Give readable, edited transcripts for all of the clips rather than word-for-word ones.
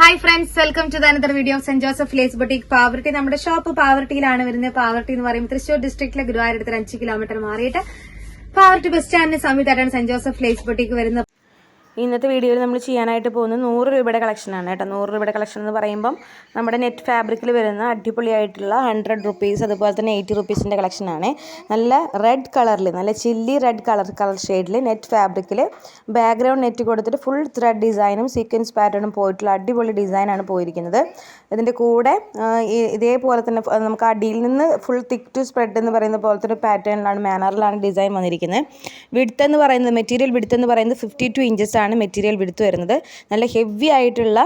Hi friends, welcome to another video of Saint Joseph lace boutique Pavaratty. നമ്മുടെ shop പാവർട്ടിയിലാണ് വരുന്നത്. പാവർട്ടി എന്ന് പറയുമ്പോൾ തൃശ്ശൂർ ഡിസ്ട്രിക്റ്റിലെ ഗുരുവായൂരടുത്ത് 5 കിലോമീറ്റർ മാറിയിട്ട് പാവർട്ടി ബസ് സ്റ്റാൻഡിന് സമീപത്തായിട്ടാണ് സെന്റ് ജോസഫ് ലേസ് ബൊട്ടിക് വരുന്നത്. ഇന്നത്തെ വീഡിയോയിൽ നമ്മൾ ചെയ്യാനായിട്ട് പോകുന്നത് 100 രൂപയുടെ കളക്ഷനാണ് കേട്ടോ. 100 രൂപയുടെ കളക്ഷൻ എന്ന് പറയുമ്പം നമ്മുടെ നെറ്റ് ഫാബ്രിക്കിൽ വരുന്ന അടിപൊളിയായിട്ടുള്ള 100 റുപ്പീസ്, അതുപോലെ തന്നെ 80 റുപ്പീസിൻ്റെ കളക്ഷനാണ്. നല്ല റെഡ് കളറിൽ, നല്ല ചില്ലി റെഡ് കളർ ഷെയ്ഡിൽ നെറ്റ് ഫാബ്രിക്കിൽ ബാക്ക്ഗ്രൗണ്ട് നെറ്റ് കൊടുത്തിട്ട് ഫുൾ ത്രെഡ് ഡിസൈനും സീക്വൻസ് പാറ്റേണും പോയിട്ടുള്ള അടിപൊളി ഡിസൈനാണ് പോയിരിക്കുന്നത്. ഇതിൻ്റെ കൂടെ ഇതേപോലെ തന്നെ നമുക്ക് അടിയിൽ നിന്ന് ഫുൾ തിക്ക് ടു സ്പ്രെഡ് എന്ന് പറയുന്ന പോലത്തെ ഒരു പാറ്റേണിലാണ്, മാനറിലാണ് ഡിസൈൻ വന്നിരിക്കുന്നത്. വിഡ്ത്ത് എന്ന് പറയുന്നത്, മെറ്റീരിയൽ വിഡ്ത്ത് എന്ന് പറയുന്നത് 52 ഇഞ്ചസ് ആണ് മെറ്റീരിയൽ വിഡ്ത്ത് വരുന്നത്. നല്ല ഹെവി ആയിട്ടുള്ള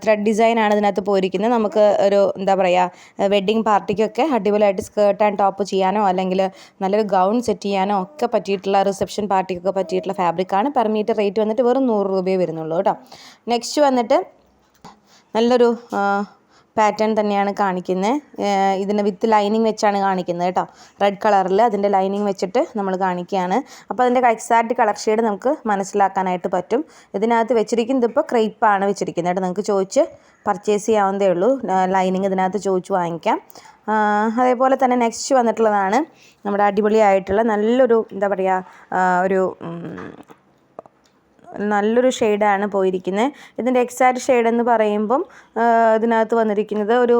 ത്രെഡ് ഡിസൈനാണ് ഇതിനകത്ത് പോയിരിക്കുന്നത്. നമുക്ക് ഒരു എന്താ പറയുക, വെഡ്ഡിങ് പാർട്ടിക്കൊക്കെ അടിപൊളിയായിട്ട് സ്കേർട്ട് ആൻഡ് ടോപ്പ് ചെയ്യാനോ അല്ലെങ്കിൽ നല്ലൊരു ഗൗൺ സെറ്റ് ചെയ്യാനോ ഒക്കെ പറ്റിയിട്ടുള്ള, റിസപ്ഷൻ പാർട്ടിക്കൊക്കെ പറ്റിയിട്ടുള്ള ഫാബ്രിക്കാണ്. പെർ മീറ്റർ റേറ്റ് വന്നിട്ട് വെറും 100 രൂപയേ വരുന്നുള്ളൂ കേട്ടോ. നെക്സ്റ്റ് വന്നിട്ട് നല്ലൊരു പാറ്റേൺ തന്നെയാണ് കാണിക്കുന്നത്. ഇതിന് വിത്ത് ലൈനിങ് വെച്ചാണ് കാണിക്കുന്നത് കേട്ടോ. റെഡ് കളറിൽ അതിൻ്റെ ലൈനിങ് വെച്ചിട്ട് നമ്മൾ കാണിക്കുകയാണ്. അപ്പോൾ അതിൻ്റെ എക്സാക്റ്റ് കളർ ഷെയ്ഡ് നമുക്ക് മനസ്സിലാക്കാനായിട്ട് പറ്റും. ഇതിനകത്ത് വെച്ചിരിക്കുന്നത് ഇപ്പോൾ ക്രേപ്പാണ് വെച്ചിരിക്കുന്നത് കേട്ടോ. നിങ്ങൾക്ക് ചോദിച്ച് പർച്ചേസ് ചെയ്യാവുന്നതേ ഉള്ളൂ. ലൈനിങ് ഇതിനകത്ത് ചോദിച്ച് വാങ്ങിക്കാം. അതേപോലെ തന്നെ നെക്സ്റ്റ് വന്നിട്ടുള്ളതാണ് നമ്മുടെ അടിപൊളിയായിട്ടുള്ള നല്ലൊരു എന്താ പറയുക, നല്ലൊരു ഷെയ്ഡാണ് പോയിരിക്കുന്നത്. ഇതിൻ്റെ എക്സാക്റ്റ് ഷെയ്ഡ് എന്ന് പറയുമ്പം ഇതിനകത്ത് വന്നിരിക്കുന്നത് ഒരു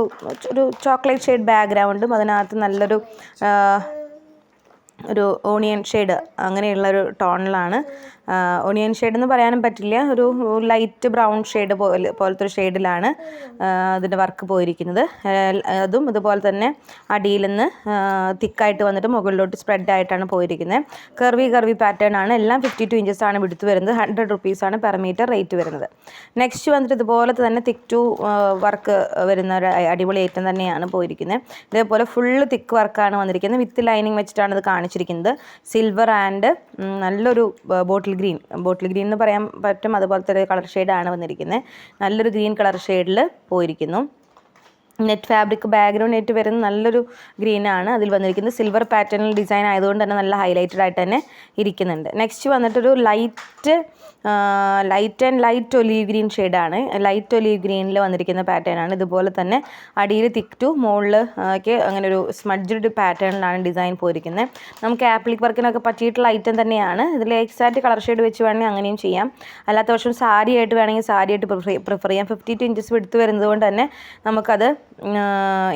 ചോക്ലേറ്റ് ഷെയ്ഡ് ബാക്ക്ഗ്രൗണ്ടും അതിനകത്ത് നല്ലൊരു ഓണിയൻ ഷെയ്ഡ് അങ്ങനെയുള്ളൊരു ടോണിലാണ്. ഓണിയൻ ഷെയ്ഡ് എന്ന് പറയാനും പറ്റില്ല, ഒരു ലൈറ്റ് ബ്രൗൺ ഷെയ്ഡ് പോലത്തെ ഒരു ഷെയ്ഡിലാണ് അതിൻ്റെ വർക്ക് പോയിരിക്കുന്നത്. അതും ഇതുപോലെ തന്നെ അടിയിൽ നിന്ന് തിക്കായിട്ട് വന്നിട്ട് മുകളിലോട്ട് സ്പ്രെഡ് ആയിട്ടാണ് പോയിരിക്കുന്നത്. കർവി പാറ്റേൺ ആണ്. എല്ലാം 52 ഇഞ്ചസ് ആണ് വിടുത്ത് വരുന്നത്. 100 റുപ്പീസാണ് പെർ മീറ്റർ റേറ്റ് വരുന്നത്. നെക്സ്റ്റ് വന്നിട്ട് ഇതുപോലെ തന്നെ തിക്ക് ടു വർക്ക് വരുന്ന ഒരു അടിപൊളി ഐറ്റം തന്നെയാണ് പോയിരിക്കുന്നത്. ഇതേപോലെ ഫുള്ള് തിക്ക് വർക്കാണ് വന്നിരിക്കുന്നത്. വിത്ത് ലൈനിങ് വെച്ചിട്ടാണ് ഇത് കാണിച്ചിരിക്കുന്നത്. സിൽവർ ആൻഡ് നല്ലൊരു ബോട്ടിൽ ഗ്രീൻ എന്ന് പറയാൻ പറ്റും, അതുപോലത്തെ ഒരു കളർ ഷെയ്ഡാണ് വന്നിരിക്കുന്നത്. നല്ലൊരു ഗ്രീൻ കളർ ഷെയ്ഡിൽ പോയിരിക്കുന്നു. നെറ്റ് ഫാബ്രിക് ബാക്ക്ഗ്രൗണ്ട് നെറ്റ് വരുന്ന നല്ലൊരു ഗ്രീനാണ് അതിൽ വന്നിരിക്കുന്നത്. സിൽവർ പാറ്റേണിൽ ഡിസൈൻ ആയതുകൊണ്ട് തന്നെ നല്ല ഹൈലൈറ്റഡ് ആയിട്ട് തന്നെ ഇരിക്കുന്നുണ്ട്. നെക്സ്റ്റ് വന്നിട്ടൊരു light and light olive green ഷെയ്ഡാണ്. ലൈറ്റ് ഒലീവ് ഗ്രീനിൽ വന്നിരിക്കുന്ന പാറ്റേണാണ്. ഇതുപോലെ തന്നെ അടിയിൽ തിക്ക് ടു മുകളിൽ ഒക്കെ അങ്ങനെ ഒരു സ്മഡ്ജ്ഡ് പാറ്റേണിലാണ് ഡിസൈൻ പോയിരിക്കുന്നത്. നമുക്ക് ആപ്ലിക് വർക്കിനൊക്കെ പറ്റിയിട്ടുള്ള ഐറ്റം തന്നെയാണ്. ഇതിൽ എക്സാക്റ്റ് കളർ ഷെയ്ഡ് വെച്ച് വേണമെങ്കിൽ അങ്ങനെയും ചെയ്യാം. അല്ലാത്ത പക്ഷം സാരി ആയിട്ട് വേണമെങ്കിൽ സാരി ആയിട്ട് പ്രിഫർ ചെയ്യാം. 52 ഇഞ്ചസ് എടുത്ത് വരുന്നത് കൊണ്ട് തന്നെ നമുക്കത്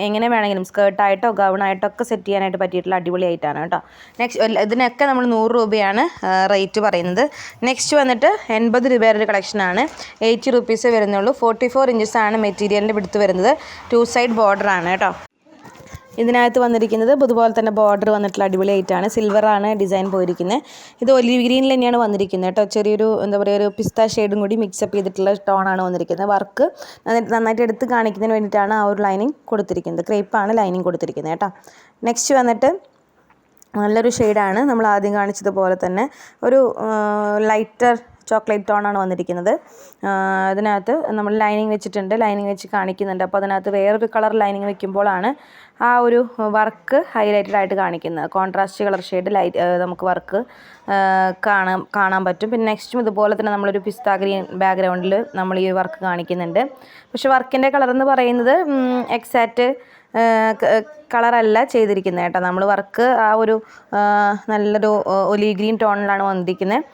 എങ്ങനെ വേണമെങ്കിലും സ്കേർട്ടായിട്ടോ ഗൗണായിട്ടോ ഒക്കെ സെറ്റ് ചെയ്യാനായിട്ട് പറ്റിയിട്ടുള്ള അടിപൊളി ആയിട്ടാണ് കേട്ടോ. നെക്സ്റ്റ് ഇതിനൊക്കെ നമ്മൾ 100 രൂപയാണ് റേറ്റ് പറയുന്നത്. നെക്സ്റ്റ് വന്നിട്ട് 80 രൂപയുടെ ഒരു കളക്ഷനാണ്. 80 റുപ്പീസേ വരുന്നുള്ളൂ. 44 ഇഞ്ചസാണ് മെറ്റീരിയലിൻ്റെ വിടുത്ത് വരുന്നത്. 2 സൈഡ് ബോർഡറാണ് കേട്ടോ. ഇതിനകത്ത് വന്നിരിക്കുന്നത് ഇതുപോലെ തന്നെ ബോർഡർ വന്നിട്ടുള്ള അടിപൊളിയായിട്ടാണ്. സിൽവറാണ് ഡിസൈൻ പോയിരിക്കുന്നത്. ഇത് ഒലിവ് ഗ്രീനിൽ തന്നെയാണ് വന്നിരിക്കുന്നത് കേട്ടോ. ചെറിയൊരു എന്താ പറയുക, ഒരു പിസ്ത ഷെയ്ഡും കൂടി മിക്സപ്പ് ചെയ്തിട്ടുള്ള ടോണാണ് വന്നിരിക്കുന്നത്. വർക്ക് നന്നായിട്ട് എടുത്ത് കാണിക്കുന്നതിന് വേണ്ടിയിട്ടാണ് ആ ഒരു ലൈനിങ് കൊടുത്തിരിക്കുന്നത്. ക്രേപ്പാണ് ലൈനിങ് കൊടുത്തിരിക്കുന്നത് കേട്ടോ. നെക്സ്റ്റ് വന്നിട്ട് നല്ലൊരു ഷെയ്ഡാണ്. നമ്മൾ ആദ്യം കാണിച്ചതുപോലെ തന്നെ ഒരു ലൈറ്റർ ചോക്ലേറ്റ് ടോണാണ് വന്നിരിക്കുന്നത്. ഇതിനകത്ത് നമ്മൾ ലൈനിങ് വെച്ചിട്ടുണ്ട്, ലൈനിങ് വെച്ച് കാണിക്കുന്നുണ്ട്. അപ്പോൾ അതിനകത്ത് വേറൊരു കളർ ലൈനിങ് വെക്കുമ്പോഴാണ് ആ ഒരു വർക്ക് ഹൈലൈറ്റഡ് ആയിട്ട് കാണിക്കുന്നത്. കോൺട്രാസ്റ്റ് കളർ ഷെയ്ഡ് നമുക്ക് വർക്ക് കാണാൻ പറ്റും. പിന്നെ നെക്സ്റ്റും ഇതുപോലെ തന്നെ നമ്മളൊരു പിസ്ത ഗ്രീൻ ബാക്ക്ഗ്രൗണ്ടിൽ നമ്മൾ ഈ വർക്ക് കാണിക്കുന്നുണ്ട്. പക്ഷെ വർക്കിൻ്റെ കളർ എന്ന് പറയുന്നത് എക്സാക്റ്റ് കളറല്ല ചെയ്തിരിക്കുന്നത് കേട്ടോ. നമ്മൾ വർക്ക് ആ ഒരു നല്ലൊരു ഒലീവ് ഗ്രീൻ ടോണിലാണ് വന്നിരിക്കുന്നത്.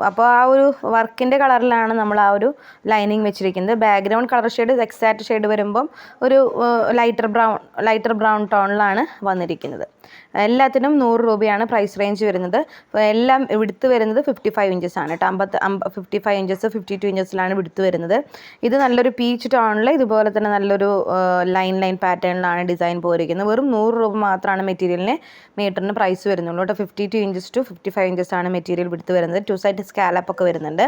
അപ്പോൾ ആ ഒരു വർക്കിൻ്റെ കളറിലാണ് നമ്മൾ ആ ഒരു ലൈനിങ് വെച്ചിരിക്കുന്നത്. Background colour shade exact shade വരുമ്പം ഒരു ലൈറ്റർ ബ്രൗൺ ടോണിലാണ് വന്നിരിക്കുന്നത്. എല്ലാത്തിനും 100 രൂപയാണ് പ്രൈസ് റേഞ്ച് വരുന്നത്. എല്ലാം വിടുത്ത് വരുന്നത് 55 ഇഞ്ചസാണ് കേട്ടോ. 55 ഇഞ്ചസ് 52 ഇഞ്ചസിലാണ് വിടുത്ത് വരുന്നത്. ഇത് നല്ലൊരു പീച്ച് ടോണിൽ ഇതുപോലെ തന്നെ നല്ലൊരു ലൈൻ പാറ്റേണിലാണ് ഡിസൈൻ പോയിരിക്കുന്നത്. വെറും 100 രൂപ മാത്രമാണ് മെറ്റീരിയലിന് മീറ്ററിന് പ്രൈസ് വരുന്നുള്ളൂ കേട്ടോ. 52 ഇഞ്ചസ് ടു 55 ഇഞ്ചസാണ് മെറ്റീരിയൽ വിടുത്ത് വരുന്നത്. 2 സൈഡ് സ്കാലപ്പ് ഒക്കെ വരുന്നുണ്ട്.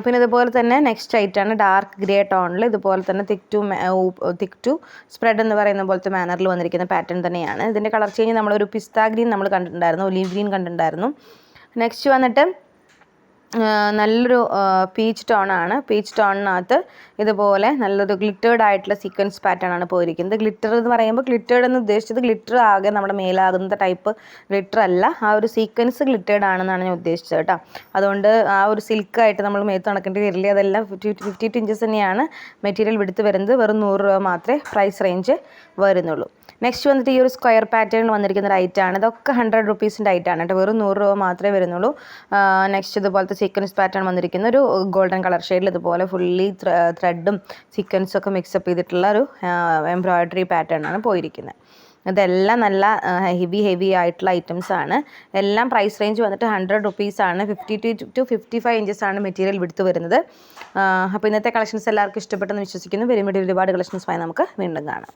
പിന്നെ ഇതുപോലെ തന്നെ നെക്സ്റ്റ് ആയിട്ടാണ് ഡാർക്ക് ഗ്രേ ടോണിൽ ഇതുപോലെ തന്നെ തിക്ക് ടു സ്പ്രെഡ് എന്ന് പറയുന്ന പോലത്തെ മാനറിൽ വന്നിരിക്കുന്ന പാറ്റേൺ തന്നെയാണ്. ഇതിൻ്റെ കളർ ചേഞ്ച് നമ്മളൊരു പിസ്ത ഗ്രീൻ നമ്മൾ കണ്ടിട്ടുണ്ടായിരുന്നു, ഒലീവ് ഗ്രീൻ കണ്ടിട്ടുണ്ടായിരുന്നു. നെക്സ്റ്റ് വന്നിട്ട് നല്ലൊരു പീച്ച് ടോണാണ്. പീച്ച് ടോണിനകത്ത് ഇതുപോലെ നല്ലൊരു ഗ്ലിറ്റേർഡ് ആയിട്ടുള്ള സീക്വൻസ് പാറ്റേൺ ആണ് പോയിരിക്കുന്നത്. ഗ്ലിറ്റർ എന്ന് പറയുമ്പോൾ ഗ്ലിറ്റേർഡ് എന്ന് ഉദ്ദേശിച്ചത് ഗ്ലിറ്റർ ആകെ നമ്മുടെ മേലാകുന്ന ടൈപ്പ് ഗ്ലിറ്റർ അല്ല, ആ ഒരു സീക്വൻസ് ഗ്ലിറ്റേർഡ് ആണെന്നാണ് ഞാൻ ഉദ്ദേശിച്ചത് കേട്ടോ. അതുകൊണ്ട് ആ ഒരു സിൽക്കായിട്ട് നമ്മൾ മേത്ത് നടക്കേണ്ടി വരില്ല. അതെല്ലാം 52 ഇഞ്ചസ് തന്നെയാണ് മെറ്റീരിയൽ വിടുത്ത് വരുന്നത്. വെറും 100 രൂപ മാത്രമേ പ്രൈസ് റേഞ്ച് വരുന്നുള്ളൂ. നെക്സ്റ്റ് വന്നിട്ട് ഈ ഒരു സ്ക്വയർ പാറ്റേണിൽ വന്നിരിക്കുന്ന ഒരു ഐറ്റാണ്. ഇതൊക്കെ 100 റുപ്പീസിൻ്റെ ഐറ്റാണ് കേട്ടോ. വെറും 100 രൂപ മാത്രമേ വരുന്നുള്ളൂ. നെക്സ്റ്റ് ഇതുപോലത്തെ സീക്വൻസ് പാറ്റേൺ വന്നിരിക്കുന്ന ഒരു ഗോൾഡൻ കളർ ഷെയ്ഡിൽ ഇതുപോലെ ഫുള്ളി ത്രെഡും സീക്വൻസും ഒക്കെ മിക്സപ്പ് ചെയ്തിട്ടുള്ള ഒരു എംബ്രോയിഡറി പാറ്റേൺ ആണ് പോയിരിക്കുന്നത്. ഇതെല്ലാം നല്ല ഹെവി ആയിട്ടുള്ള ഐറ്റംസ് ആണ്. എല്ലാം പ്രൈസ് റേഞ്ച് വന്നിട്ട് 100 റുപ്പീസാണ്. 52 to 55 ഇഞ്ചസ് ആണ് മെറ്റീരിയൽ വിടുത്ത് വരുന്നത്. അപ്പോൾ ഇന്നത്തെ കളക്ഷൻസ് എല്ലാവർക്കും ഇഷ്ടപ്പെട്ടെന്ന് വിശ്വസിക്കുന്നു. വരുമ്പോൾ ഒരുപാട് കളക്ഷൻസുമായി നമുക്ക് വീണ്ടും കാണാം.